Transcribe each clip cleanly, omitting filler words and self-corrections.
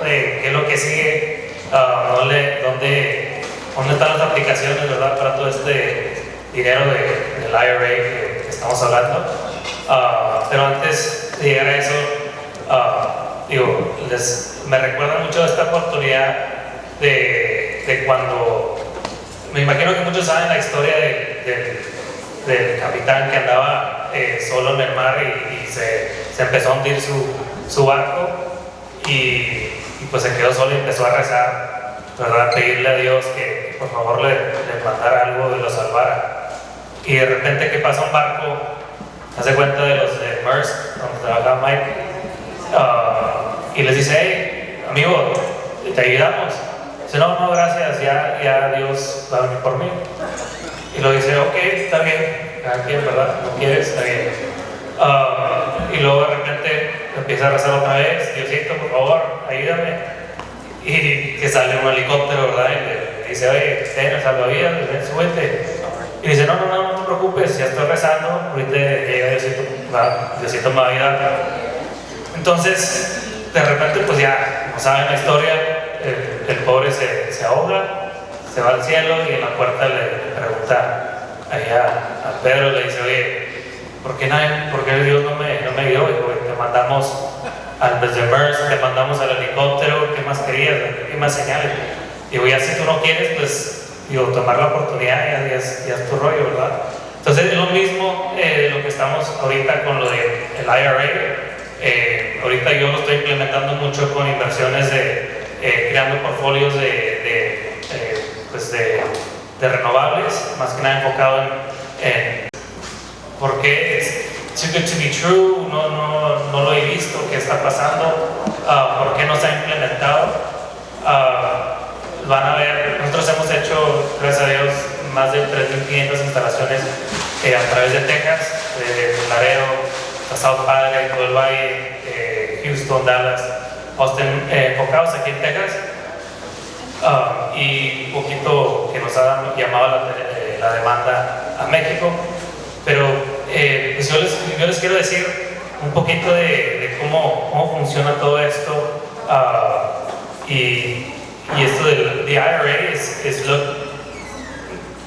de qué es lo que sigue, dónde están las aplicaciones, ¿verdad? Para todo este dinero del IRA que estamos hablando. Pero antes de llegar a eso, me recuerda mucho esta oportunidad de cuando, me imagino que muchos saben la historia del capitán que andaba solo en el mar y se empezó a hundir su barco y pues se quedó solo y empezó a rezar, ¿verdad? A pedirle a Dios que por favor le mandara algo y lo salvara. Y de repente que pasa un barco, hace cuenta de los de Maersk, donde trabajaba Mike, y les dice: hey, amigo, ¿te ayudamos? Dice: no, gracias, ya Dios va a venir por mí. Y lo dice: ok, está bien, cada quien, ¿verdad? No quieres, está bien. Y luego de repente empieza a rezar otra vez: Diosito, por favor, ayúdame. Y que sale un helicóptero, ¿verdad? Y le dice: oye, ten salvavidas, súbete. Y dice: no te preocupes, ya estoy rezando, ahorita llega Diosito me va a ayudar. Entonces, de repente, pues ya, como saben la historia, el pobre se ahoga, se va al cielo y en la puerta le pregunta allá a Pedro, le dice: oye, ¿por qué Dios no me ayudó? Y te mandamos al desde Maersk, te mandamos al helicóptero, ¿qué más querías? ¿Qué más señales? Digo, ya si tú no quieres, pues tomar la oportunidad ya es tu rollo, ¿verdad? Entonces es lo mismo lo que estamos ahorita con lo del IRA. Ahorita yo lo estoy implementando mucho con inversiones creando portfolios de renovables, más que nada enfocado en porque es too good to be true, no lo he visto, qué está pasando, por qué no se ha implementado. Van a ver, nosotros hemos hecho, gracias a Dios, más de 3.500 instalaciones a través de Texas, de Laredo, South Padre, todo el Valle, Houston, Dallas, Austin, enfocados aquí en Texas. Y un poquito que nos ha llamado la demanda a México. Pero pues yo les quiero decir un poquito de cómo funciona todo esto. Y esto del the IRA is look.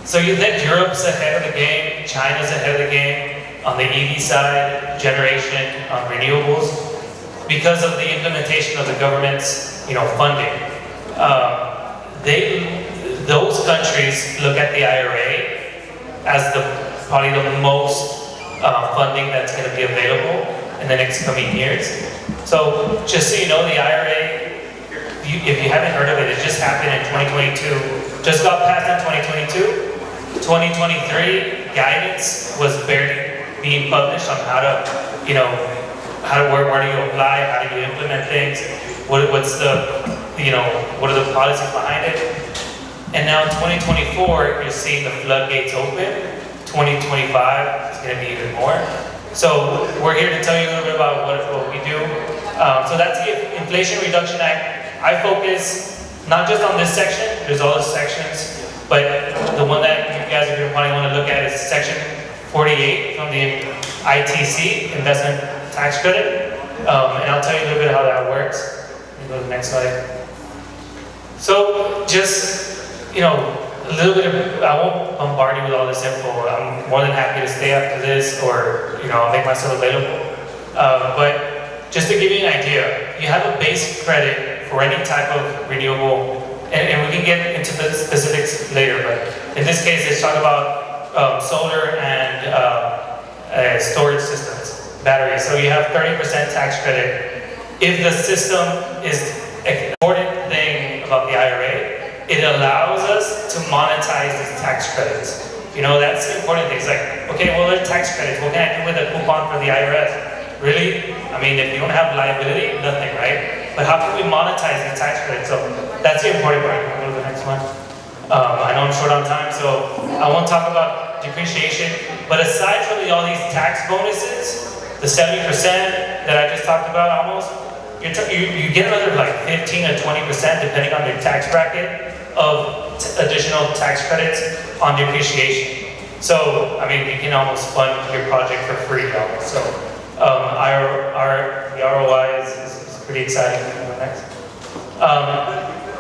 So you think Europe's ahead of the game, China's ahead of the game on the EV side, generation, on renewables, because of the implementation of the government's funding. Those countries look at the IRA as probably the most funding that's going to be available in the next coming years. So just so you know, the IRA, if you haven't heard of it, it just happened in 2022, just got passed in 2022. 2023 guidance was barely being published on how to, where do you apply, how do you implement things, what's the, what are the policies behind it. And now in 2024, you're seeing the floodgates open. 2025 is going to be even more. So we're here to tell you a little bit about what we do. So that's the Inflation Reduction Act. I focus not just on this section, there's all the sections, but the one that you guys are going to probably want to look at is section 48 from the ITC, Investment Tax Credit. And I'll tell you a little bit how that works. Go to the next slide. So just, a little bit of, I won't bombard you with all this info. I'm more than happy to stay after this or, I'll make myself available. But just to give you an idea, you have a base credit for any type of renewable, and we can get into the specifics later, but in this case, let's talk about solar and storage systems, batteries. So you have 30% tax credit. If the system is an important thing about the IRA, it allows us to monetize these tax credits. That's the important thing. It's like, okay, well, they're tax credits. What can I do with a coupon for the IRS? Really? I mean, if you don't have liability, nothing, right? But how can we monetize the tax credit? So that's the important part. Go to the next one. I know I'm short on time, so I won't talk about depreciation. But aside from all these tax bonuses, the 70% that I just talked about almost, you get another like 15 or 20% depending on your tax bracket of additional tax credits on depreciation. So, I mean, you can almost fund your project for free almost. So, the ROI is pretty exciting. Next.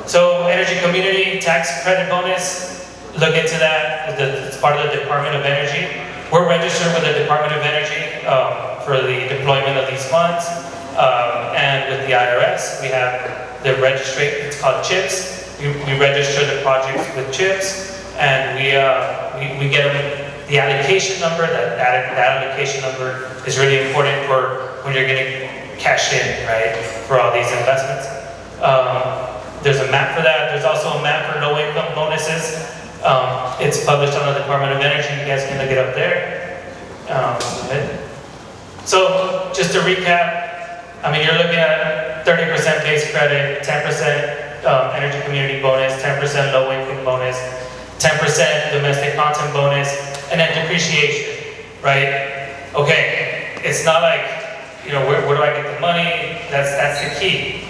So energy community tax credit bonus, look into that. It's part of the Department of Energy. We're registered with the Department of Energy for the deployment of these funds. And with the IRS, we have the registration, it's called CHIPS. We register the projects with CHIPS, and we get them the allocation number. That allocation number is really important for when you're getting cash in, right, for all these investments. There's a map for that. There's also a map for low-income bonuses. It's published on the Department of Energy. You guys can look it up there. So just to recap, I mean, you're looking at 30% base credit, 10% energy community bonus, 10% low-income bonus, 10% domestic content bonus, and then depreciation, right? Okay, it's not like, you know, where do I get the money? That's the key.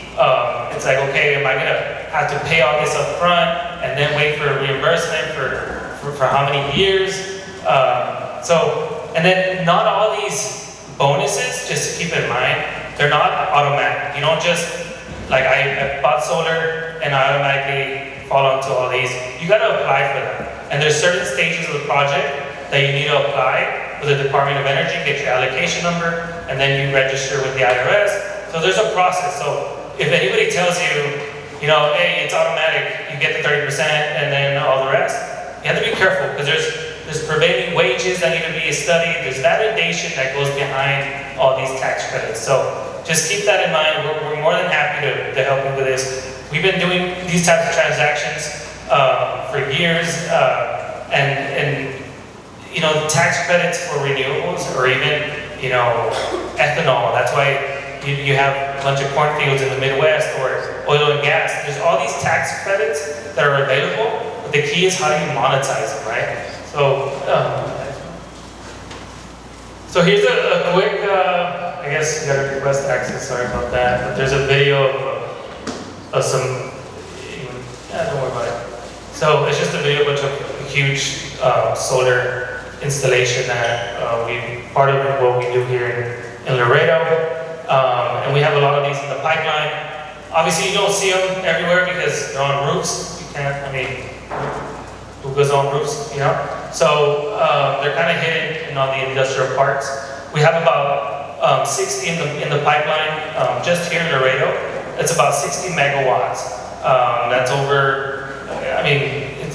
It's like, okay, am I gonna have to pay all this up front and then wait for reimbursement for how many years? And then not all these bonuses, just to keep in mind, they're not automatic. You don't just, like I bought solar and I automatically fall onto all these. You gotta apply for them. And there's certain stages of the project that you need to apply with the Department of Energy, get your allocation number, and then you register with the IRS. So there's a process. So if anybody tells you, you know, hey, it's automatic, you get the 30% and then all the rest, you have to be careful because there's prevailing wages that need to be studied. There's validation that goes behind all these tax credits. So just keep that in mind. We're more than happy to help you with this. We've been doing these types of transactions for years, and you know, tax credits for renewables or even, you know, ethanol. That's why you have a bunch of cornfields in the Midwest or oil and gas. There's all these tax credits that are available, but the key is how do you monetize them, right? So here's a quick, I guess you gotta request access, sorry about that, but there's a video of some, don't worry about it. So it's just a video of a huge solar installation that part of what we do here in Laredo. And we have a lot of these in the pipeline. Obviously you don't see them everywhere because they're on roofs. You can't, I mean, who goes on roofs, you know? So they're kind of hidden in all the industrial parks. We have about 60 in the pipeline just here in Laredo. It's about 60 megawatts. That's over, I mean,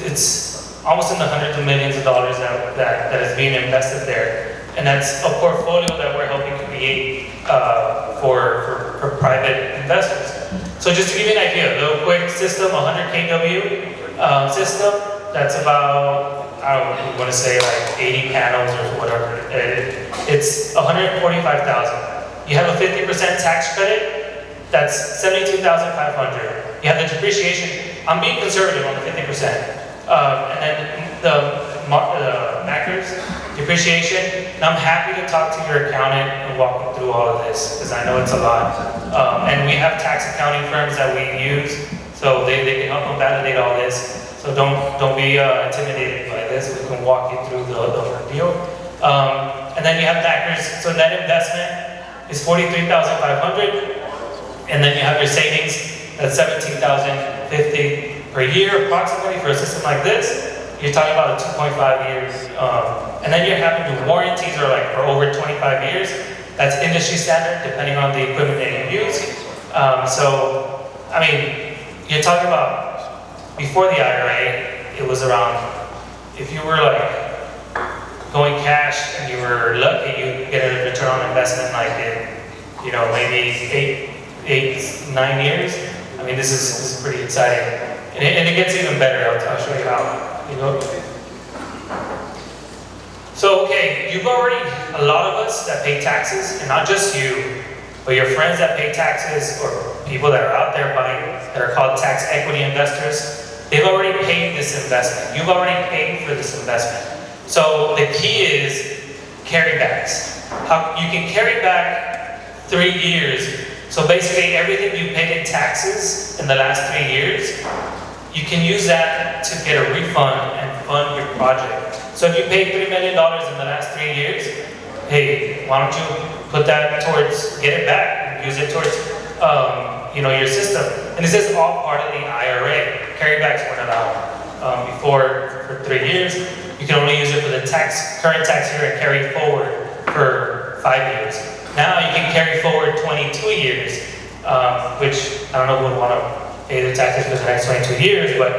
it's almost in the hundreds of millions of dollars that is being invested there. And that's a portfolio that we're helping create for private investors. So just to give you an idea, a little quick system, 100 kW system, that's about, I don't want to say like 80 panels or whatever. It's 145,000. You have a 50% tax credit, that's 72,500. You have the depreciation. I'm being conservative on the 50%. And then the macros, depreciation, and I'm happy to talk to your accountant and walk you through all of this, because I know it's a lot. And we have tax accounting firms that we use, so they can help them validate all this. So don't be intimidated by this. We can walk you through the deal. And then you have macros, so net investment is 43,500, and then you have your savings, that's 17,050 per year approximately for a system like this. You're talking about a 2.5 years. And then you're having the warranties are like for over 25 years. That's industry standard depending on the equipment that you use. So, I mean, you're talking about before the IRA, it was around, if you were like going cash and you were lucky, you get a return on investment like in, you know, maybe 9 years. I mean, this is pretty exciting. And it gets even better. I'll show you how. You know. So, okay, you've already, a lot of us that pay taxes, and not just you, but your friends that pay taxes, or people that are out there buying, that are called tax equity investors, they've already paid this investment. You've already paid for this investment. So the key is carrybacks. How you can carry back 3 years. So basically everything you paid in taxes in the last 3 years, you can use that to get a refund and fund your project. So if you paid $3 million in the last 3 years, hey, why don't you put that towards, get it back, and use it towards, your system. And this is all part of the IRA. Carrybacks weren't allowed before for 3 years. You can only use it for the current tax year and carry forward for 5 years. Now you can carry forward 22 years, which I don't know who would want to pay the taxes for the next 22 years, but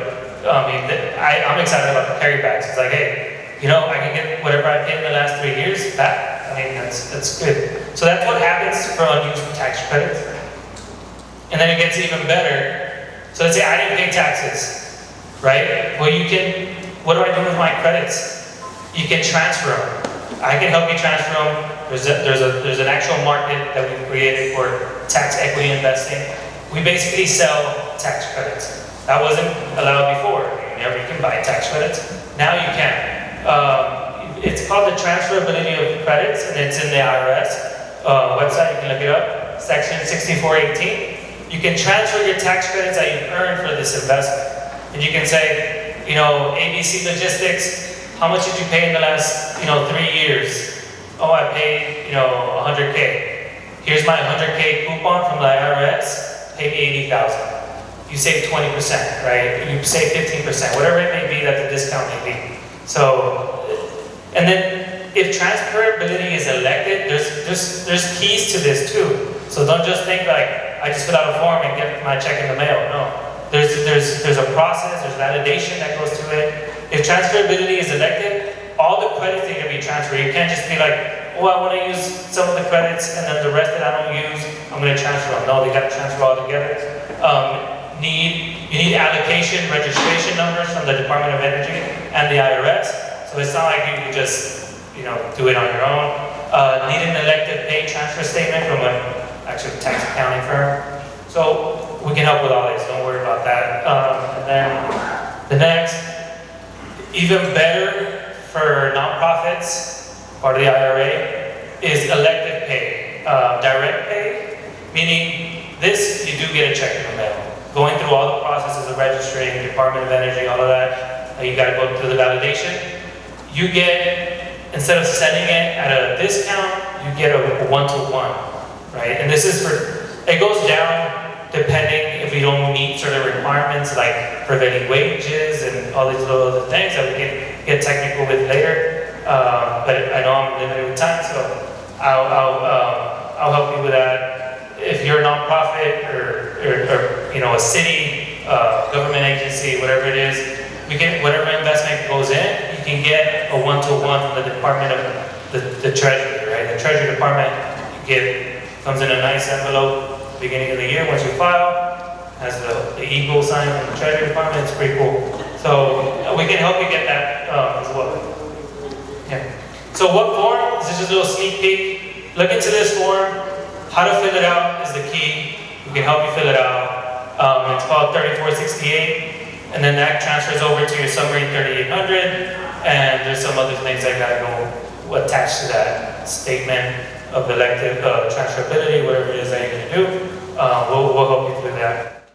I'm excited about the carrybacks. It's like, hey, I can get whatever I paid in the last 3 years back. I mean, that's good. So that's what happens for unused tax credits. And then it gets even better. So let's say I didn't pay taxes, right? Well, what do I do with my credits? You can transfer them. I can help you transfer them. There's an actual market that we've created for tax equity investing. We basically sell tax credits. That wasn't allowed before. You can buy tax credits. Now you can. It's called the transferability of credits, and it's in the IRS website. You can look it up. Section 6418. You can transfer your tax credits that you've earned for this investment. And you can say, ABC Logistics, how much did you pay in the last, 3 years? Oh, I paid, 100K. Here's my 100K coupon from the IRS. Pay me 80,000. You save 20%, right? You save 15%, whatever it may be that the discount may be. So, and then if transferability is elected, there's keys to this too. So don't just think like, I just fill out a form and get my check in the mail. No, there's a process, there's validation that goes to it. If transferability is elected, all the credits need to be transferred. You can't just be like, oh, I want to use some of the credits and then the rest that I don't use, I'm going to transfer them. No, they got to transfer all together. You need allocation registration numbers from the Department of Energy and the IRS. So it's not like you can just, do it on your own. Need an elective pay transfer statement from an actual tax accounting firm. So we can help with all this. Don't worry about that. And then the next, even better for nonprofits, part of the IRA, is elective pay. Direct pay, meaning this, you do get a check in the mail. Going through all the processes of registering, Department of Energy, all of that, you got to go through the validation. You get, instead of sending it at a discount, you get a one-to-one, right? And this is it goes down depending if we don't meet certain requirements like prevailing wages and all these little other things that we can get technical with later. But I know I'm limited with time, so I'll help you with that. If you're a nonprofit or a city, government agency, whatever it is, whatever investment goes in, you can get a one-to-one from the Department of the Treasury, right? The Treasury Department comes in a nice envelope at the beginning of the year once you file, has the eagle sign from the Treasury Department. It's pretty cool. So we can help you get that as well. Yeah. So what form? This is just a little sneak peek. Look into this form. How to fill it out is the key. We can help you fill it out. It's called 3468, and then that transfers over to your summary 3800, and there's some other things that gotta go attached to that statement of elective transferability, whatever it is that you're gonna do. We'll help you through that.